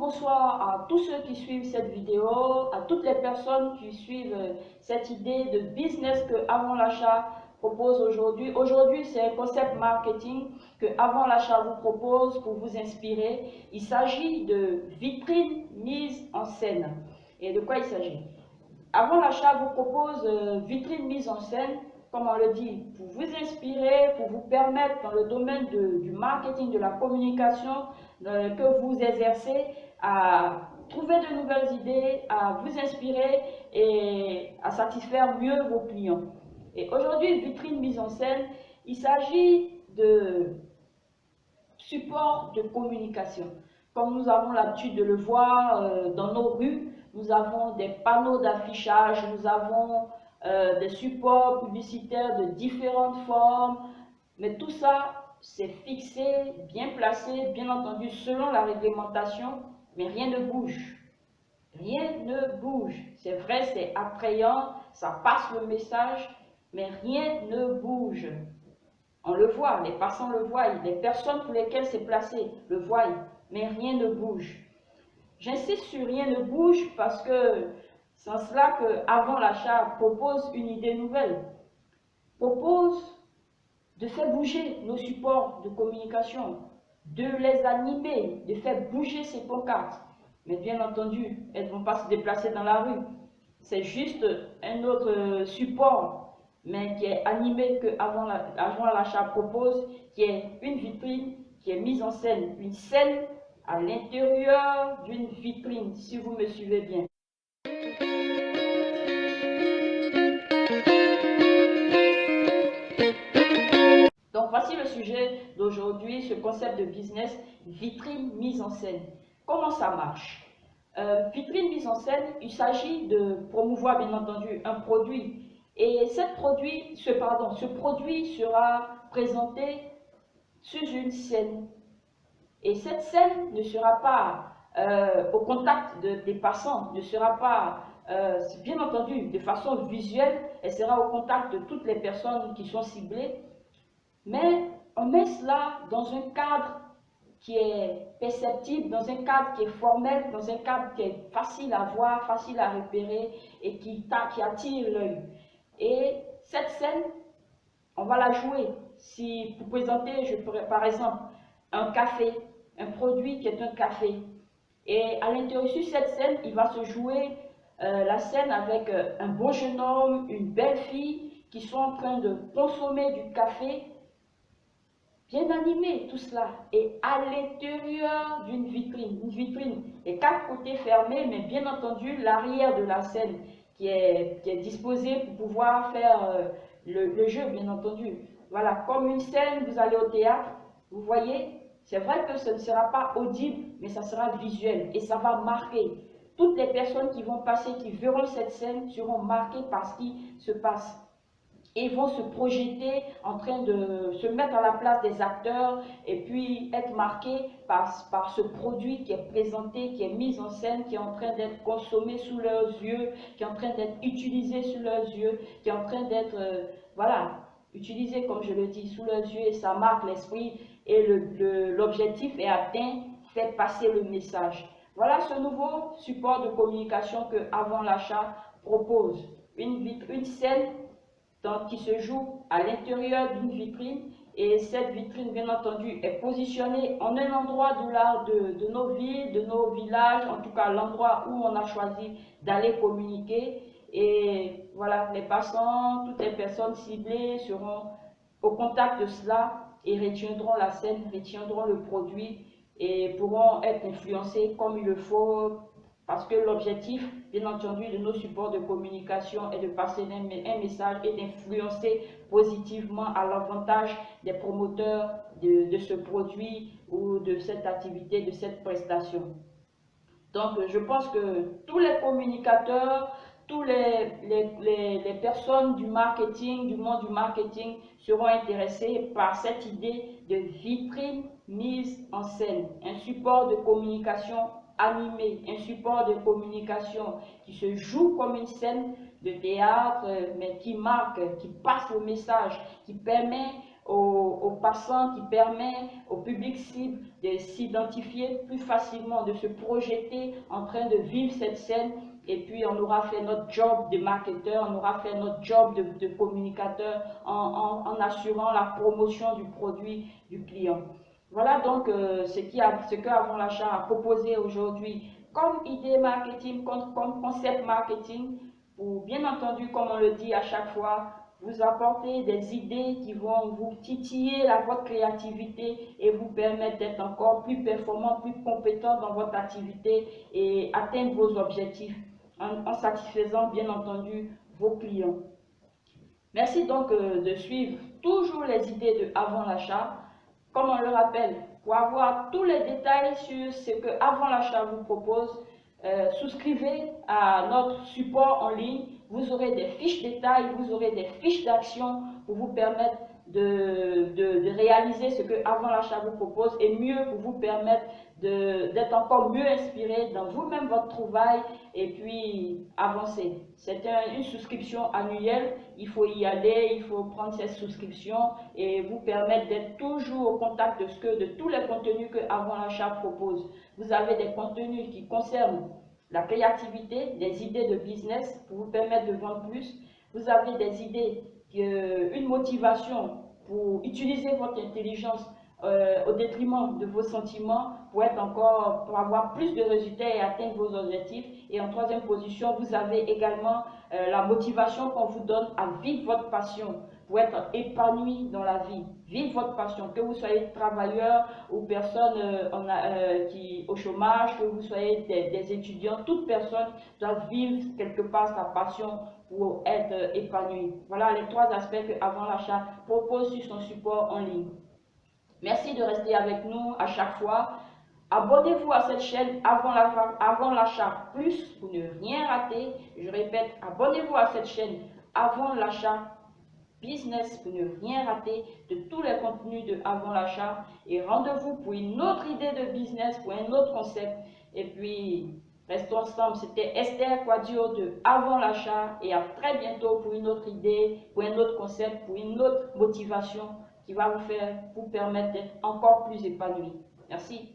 bonsoir à tous ceux qui suivent cette vidéo, à toutes les personnes qui suivent cette idée de business que Avant l'achat propose aujourd'hui. Aujourd'hui, c'est un concept marketing que Avant l'achat vous propose pour vous inspirer. Il s'agit de vitrines mises en scène. Et de quoi il s'agit? Avant l'achat vous propose vitrines mises en scène, comme on le dit, pour vous inspirer, pour vous permettre dans le domaine du marketing, de la communication que vous exercez, à trouver de nouvelles idées, à vous inspirer et à satisfaire mieux vos clients. Et aujourd'hui, vitrine mise en scène, il s'agit de support de communication. Comme nous avons l'habitude de le voir dans nos rues, nous avons des panneaux d'affichage, nous avons des supports publicitaires de différentes formes, mais tout ça, c'est fixé, bien placé, bien entendu, selon la réglementation, mais rien ne bouge. Rien ne bouge. C'est vrai, c'est attrayant, ça passe le message, mais rien ne bouge. On le voit, les passants le voient, les personnes pour lesquelles c'est placé le voient, mais rien ne bouge. J'insiste sur rien ne bouge parce que c'est en cela que Avant l'achat propose une idée nouvelle, propose de faire bouger nos supports de communication, de les animer, de faire bouger ces pancartes. Mais bien entendu, elles ne vont pas se déplacer dans la rue. C'est juste un autre support, mais qui est animé que Avant l'achat propose, qui est une vitrine qui est mise en scène, une scène à l'intérieur d'une vitrine, si vous me suivez bien. Donc voici le sujet d'aujourd'hui, ce concept de business, vitrine mise en scène. Comment ça marche? Vitrine mise en scène, il s'agit de promouvoir bien entendu un produit. Et ce produit sera présenté sur une scène. Et cette scène ne sera pas au contact des passants, ne sera pas, bien entendu, de façon visuelle, elle sera au contact de toutes les personnes qui sont ciblées. Mais on met cela dans un cadre qui est perceptible, dans un cadre qui est formel, dans un cadre qui est facile à voir, facile à repérer et qui attire l'œil. Et cette scène, on va la jouer. Si pour présenter, je pourrais par exemple un café, un produit qui est un café. Et à l'intérieur sur cette scène, il va se jouer la scène avec un beau jeune homme, une belle fille qui sont en train de consommer du café. Bien animé tout cela, et à l'intérieur d'une vitrine, une vitrine, les quatre côtés fermés, mais bien entendu l'arrière de la scène qui est disposée pour pouvoir faire le jeu, bien entendu. Voilà, comme une scène, vous allez au théâtre, vous voyez, c'est vrai que ce ne sera pas audible, mais ça sera visuel, et ça va marquer. Toutes les personnes qui vont passer, qui verront cette scène, seront marquées par ce qui se passe. Et vont se projeter en train de se mettre à la place des acteurs et puis être marqués par ce produit qui est présenté, qui est mis en scène, qui est en train d'être consommé sous leurs yeux, qui est en train d'être utilisé sous leurs yeux, qui est en train d'être, voilà, utilisé comme je le dis, sous leurs yeux, et ça marque l'esprit et l'objectif est atteint, fait passer le message. Voilà ce nouveau support de communication que Avant l'achat propose. Une scène qui se joue à l'intérieur d'une vitrine, et cette vitrine bien entendu est positionnée en un endroit de nos villes, de nos villages, en tout cas l'endroit où on a choisi d'aller communiquer. Et voilà, les passants, toutes les personnes ciblées seront au contact de cela et retiendront la scène, retiendront le produit et pourront être influencés comme il le faut. Parce que l'objectif, bien entendu, de nos supports de communication est de passer un message et d'influencer positivement à l'avantage des promoteurs de ce produit ou de cette activité, de cette prestation. Donc, je pense que tous les communicateurs, toutes les personnes du marketing, du monde du marketing, seront intéressés par cette idée de vitrine mise en scène, un support de communication animé, un support de communication qui se joue comme une scène de théâtre, mais qui marque, qui passe le message, qui permet aux passant, qui permet au public cible de s'identifier plus facilement, de se projeter en train de vivre cette scène. Et puis on aura fait notre job de marketeur, on aura fait notre job de communicateur en assurant la promotion du produit du client. Voilà donc ce que Avant l'achat a proposé aujourd'hui comme idée marketing, comme concept marketing, pour bien entendu, comme on le dit à chaque fois, vous apporter des idées qui vont vous titiller votre créativité et vous permettre d'être encore plus performant, plus compétent dans votre activité et atteindre vos objectifs en satisfaisant bien entendu vos clients. Merci donc de suivre toujours les idées de Avant l'achat. Comme on le rappelle, pour avoir tous les détails sur ce que Avant l'achat vous propose, souscrivez à notre support en ligne. Vous aurez des fiches détails, vous aurez des fiches d'action pour vous permettre de réaliser ce que Avant l'achat vous propose et mieux pour vous permettre d'être encore mieux inspiré dans vous-même votre trouvaille et puis avancer. C'est une souscription annuelle, il faut y aller, il faut prendre cette souscription et vous permettre d'être toujours au contact de tous les contenus que Avant l'achat propose. Vous avez des contenus qui concernent la créativité, des idées de business pour vous permettre de vendre plus. Vous avez des idées, une motivation pour utiliser votre intelligence au détriment de vos sentiments pour avoir plus de résultats et atteindre vos objectifs. Et en troisième position, vous avez également la motivation qu'on vous donne à vivre votre passion pour être épanoui dans la vie. Vivre votre passion, que vous soyez travailleur ou personne au chômage, que vous soyez des étudiants, toute personne doit vivre quelque part sa passion pour être épanoui. Voilà les trois aspects que Avant l'achat propose sur son support en ligne. Merci de rester avec nous à chaque fois. Abonnez-vous à cette chaîne Avant l'achat plus pour ne rien rater. Je répète, abonnez-vous à cette chaîne Avant l'achat business pour ne rien rater de tous les contenus de Avant l'achat. Et rendez-vous pour une autre idée de business, pour un autre concept. Et puis, restons ensemble. C'était Esther Quadio de Avant l'achat. Et à très bientôt pour une autre idée, pour un autre concept, pour une autre motivation qui va vous permettre d'être encore plus épanoui. Merci.